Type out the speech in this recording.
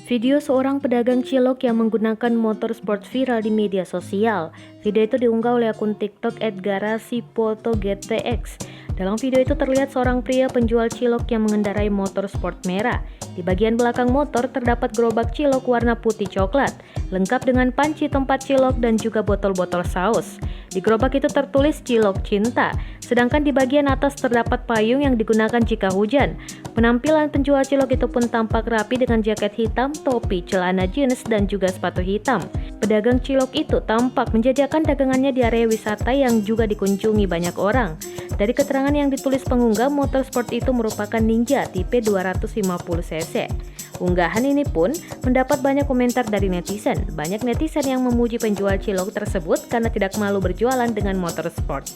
Video seorang pedagang cilok yang menggunakan motor sport viral di media sosial. Video itu diunggah oleh akun TikTok @garasipoto_gtx. Dalam video itu terlihat seorang pria penjual cilok yang mengendarai motor sport merah. Di bagian belakang motor terdapat gerobak cilok warna putih coklat, lengkap dengan panci tempat cilok dan juga botol-botol saus. Di gerobak itu tertulis cilok cinta, sedangkan di bagian atas terdapat payung yang digunakan jika hujan. Penampilan penjual cilok itu pun tampak rapi dengan jaket hitam, topi, celana jeans, dan juga sepatu hitam. Pedagang cilok itu tampak menjajakan dagangannya di area wisata yang juga dikunjungi banyak orang. Dari keterangan yang ditulis pengunggah, motor sport itu merupakan Ninja tipe 250 cc. Unggahan ini pun mendapat banyak komentar dari netizen. Banyak netizen yang memuji penjual cilok tersebut karena tidak malu berjualan dengan motor sport.